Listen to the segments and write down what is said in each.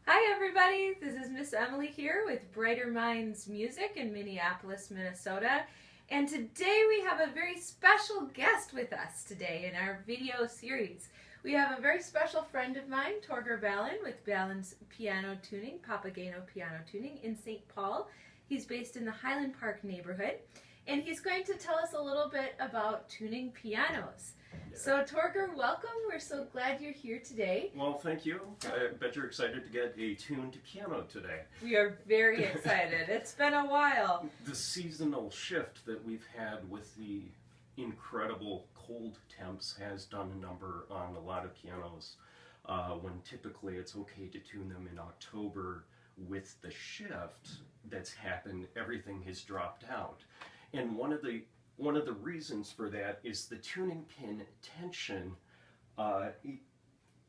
Hi everybody, this is Miss Emily here with Brighter Minds Music in Minneapolis, Minnesota. And today we have a very special guest with us today in our video series. We have a very special friend of mine, Torger Baland with Baland's Piano Tuning, Papageno Piano Tuning in St. Paul. He's based in the Highland Park neighborhood. And he's going to tell us a little bit about tuning pianos. Yeah. So Torger, welcome. We're so glad you're here today. Well, thank you. I bet you're excited to get a tuned piano today. We are very excited. It's been a while. The seasonal shift that we've had with the incredible cold temps has done a number on a lot of pianos. When typically it's okay to tune them in October, with the shift that's happened, everything has dropped out. And one of the reasons for that is the tuning pin tension.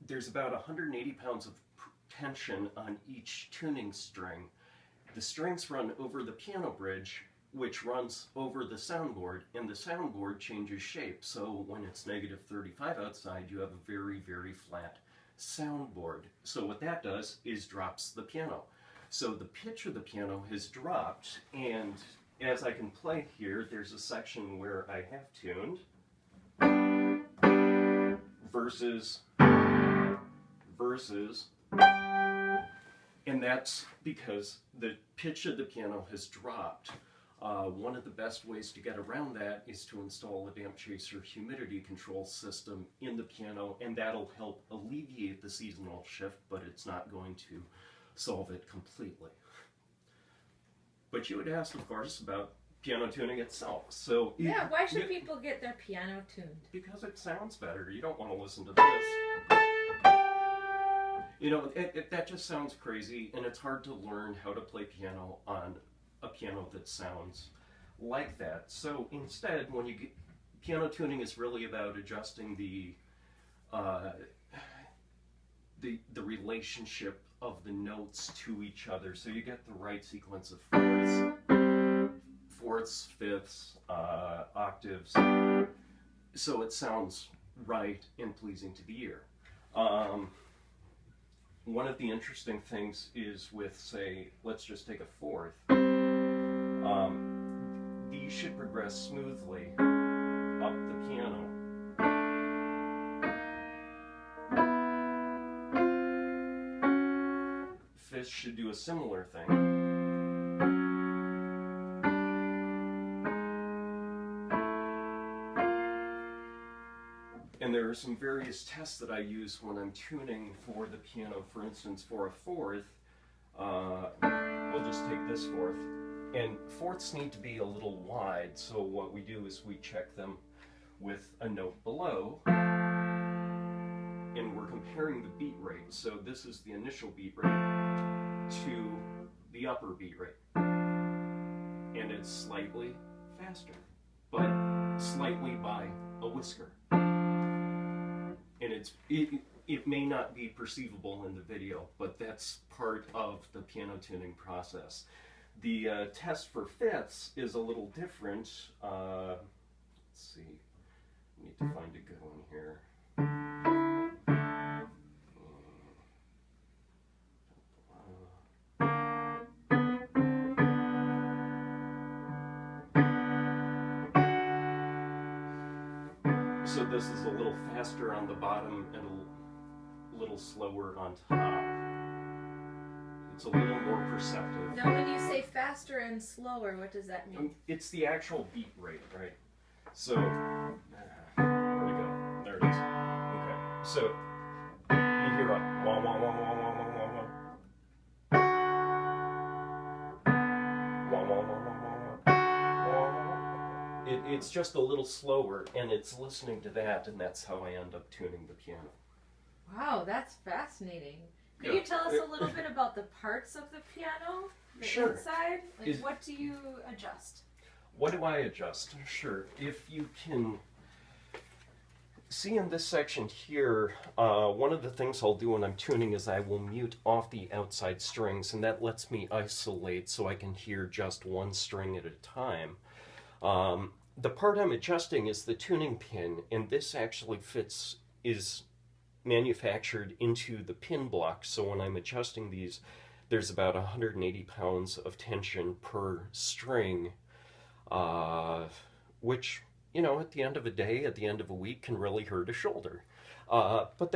There's about 180 pounds of tension on each tuning string. The strings run over the piano bridge, which runs over the soundboard, and the soundboard changes shape. So when it's negative 35 outside, you have a very, very flat soundboard. So what that does is drops the piano. So the pitch of the piano has dropped, and as I can play here, there's a section where I have tuned versus, and that's because the pitch of the piano has dropped. One of the best ways to get around that is to install a damp chaser humidity control system in the piano, and that'll help alleviate the seasonal shift, but it's not going to solve it completely. But you had asked, of course, about piano tuning itself. So yeah, why should people get their piano tuned? Because it sounds better. You don't want to listen to this. You know, that just sounds crazy, and it's hard to learn how to play piano on a piano that sounds like that. So instead, when you get piano tuning, is really about adjusting the relationship of the notes to each other, so you get the right sequence of fourths, fifths, octaves, so it sounds right and pleasing to the ear. One of the interesting things is with, say, let's just take a fourth. These should progress smoothly up the piano. Fifths should do a similar thing. And there are some various tests that I use when I'm tuning for the piano. For instance, for a fourth, we'll just take this fourth. And fourths need to be a little wide, so what we do is we check them with a note below, and we're comparing the beat rate. So this is the initial beat rate to the upper beat rate, and it's slightly faster, but slightly by a whisker. And it may not be perceivable in the video, but that's part of the piano tuning process. The test for fifths is a little different. Let's see, I need to find a good one here. So this is a little faster on the bottom and a little slower on top. It's a little more perceptive. Now when you say faster and slower, what does that mean? It's the actual beat rate, right? So, where'd it go? There it is. Okay, so you hear a wah wah wah wah wah wah wah wah. Wah wah wah wah wah wah. It's just a little slower, and it's listening to that, and that's how I end up tuning the piano. Wow, that's fascinating. Could you tell us a little bit about the parts of the piano? The inside? Like, what do you adjust? What do I adjust? Sure. If you can see in this section here, one of the things I'll do when I'm tuning is I will mute off the outside strings, and that lets me isolate so I can hear just one string at a time. The part I'm adjusting is the tuning pin, and this actually manufactured into the pin block. So when I'm adjusting these, there's about 180 pounds of tension per string, which, you know, at the end of a day, at the end of a week, can really hurt a shoulder. But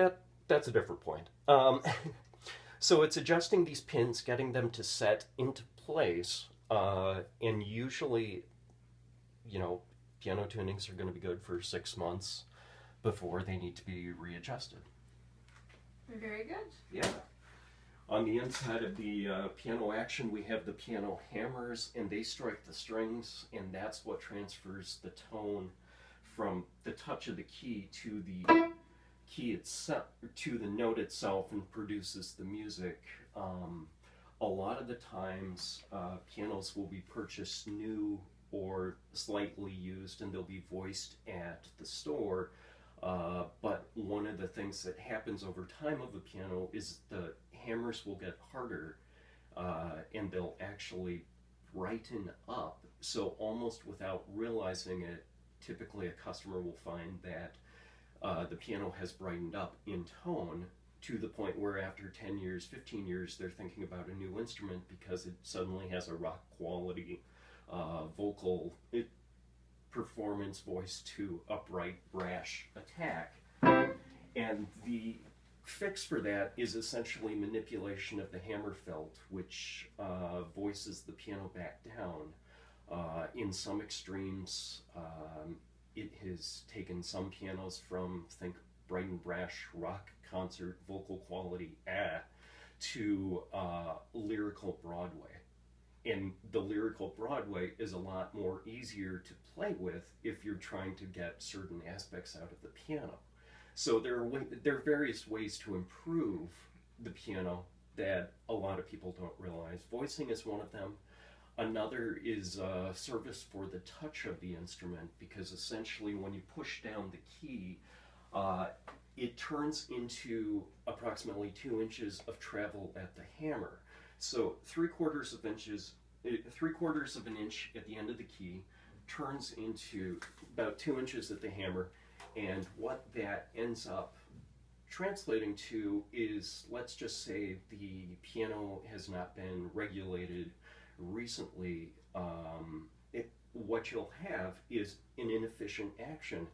that's a different point. So it's adjusting these pins, getting them to set into place, and usually, you know, piano tunings are going to be good for 6 months before they need to be readjusted. Very good. Yeah. On the inside of the piano action, we have the piano hammers, and they strike the strings, and that's what transfers the tone from the touch of the key to the key itself, to the note itself, and produces the music. A lot of the times, pianos will be purchased new or slightly used, and they'll be voiced at the store. But one of the things that happens over time of a piano is the hammers will get harder, and they'll actually brighten up. So almost without realizing it, typically a customer will find that the piano has brightened up in tone to the point where after 10 years, 15 years, they're thinking about a new instrument because it suddenly has a rock quality vocal performance voice to upright, brash attack. And the fix for that is essentially manipulation of the hammer felt, which voices the piano back down. In some extremes, it has taken some pianos from, think, bright and brash rock concert vocal quality to lyrical Broadway. And the lyrical Broadway is a lot more easier to play with if you're trying to get certain aspects out of the piano. So there are various ways to improve the piano that a lot of people don't realize. Voicing is one of them. Another is service for the touch of the instrument, because essentially when you push down the key, it turns into approximately 2 inches of travel at the hammer. So 3/4 of an inch at the end of the key turns into about 2 inches at the hammer, and what that ends up translating to is, let's just say the piano has not been regulated recently, what you'll have is an inefficient action.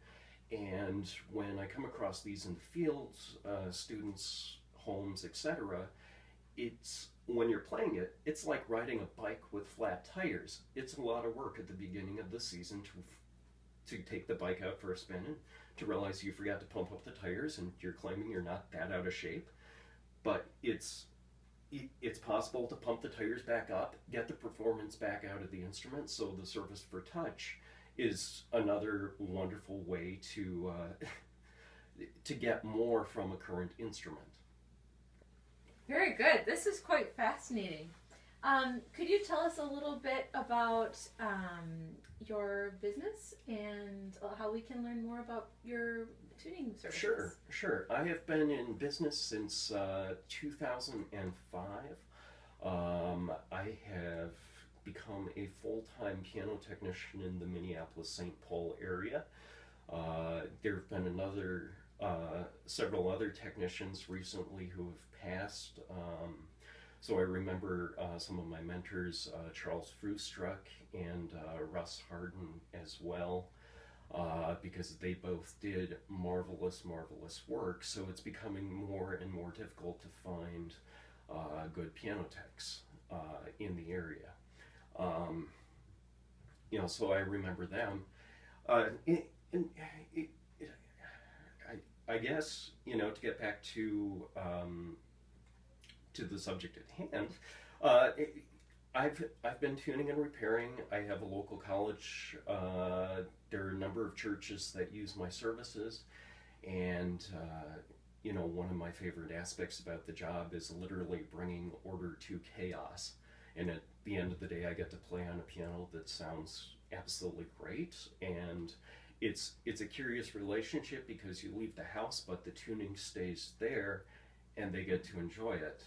And when I come across these in the fields, students, homes, etc., it's, when you're playing it, it's like riding a bike with flat tires. It's a lot of work at the beginning of the season to take the bike out for a spin and to realize you forgot to pump up the tires and you're claiming you're not that out of shape. But it's possible to pump the tires back up, get the performance back out of the instrument. So the service for touch is another wonderful way to get more from a current instrument. Very good. This is quite fascinating. Could you tell us a little bit about your business and how we can learn more about your tuning services? Sure. I have been in business since 2005. I have become a full-time piano technician in the Minneapolis, St. Paul area. There have been several other technicians recently who have passed. So I remember some of my mentors, Charles Frustruck and Russ Harden as well, because they both did marvelous work. So it's becoming more and more difficult to find good piano techs in the area. So I remember them. I guess, to get back to the subject at hand, I've been tuning and repairing. I have a local college. There are a number of churches that use my services, and one of my favorite aspects about the job is literally bringing order to chaos. And at the end of the day, I get to play on a piano that sounds absolutely great, and it's a curious relationship because you leave the house, but the tuning stays there, and they get to enjoy it,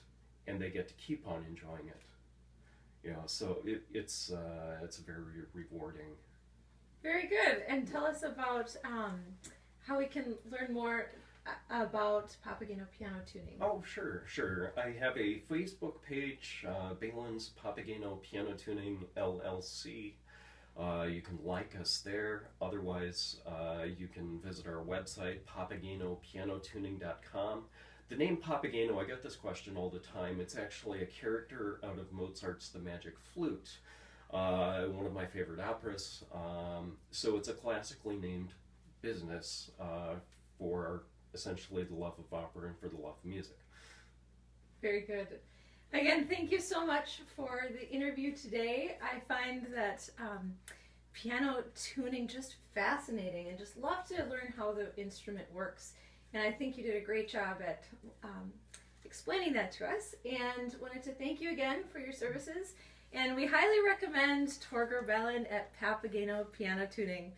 and they get to keep on enjoying it. So it's very rewarding. Very good. And tell us about how we can learn more about Papageno Piano Tuning? Oh, sure. I have a Facebook page, Baland's Papageno Piano Tuning LLC. You can like us there. Otherwise, you can visit our website, papagenopianotuning.com. The name Papageno, I get this question all the time. It's actually a character out of Mozart's The Magic Flute, one of my favorite operas. So it's a classically named business for essentially the love of opera and for the love of music. Very good. Again, thank you so much for the interview today. I find that piano tuning just fascinating and just love to learn how the instrument works. And I think you did a great job at explaining that to us, and wanted to thank you again for your services. And we highly recommend Torger Baland at Papageno Piano Tuning.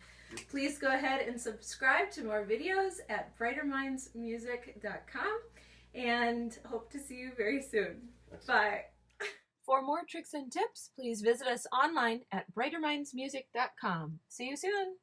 Please go ahead and subscribe to more videos at brightermindsmusic.com, and hope to see you very soon. Bye. For more tricks and tips, please visit us online at brightermindsmusic.com. See you soon.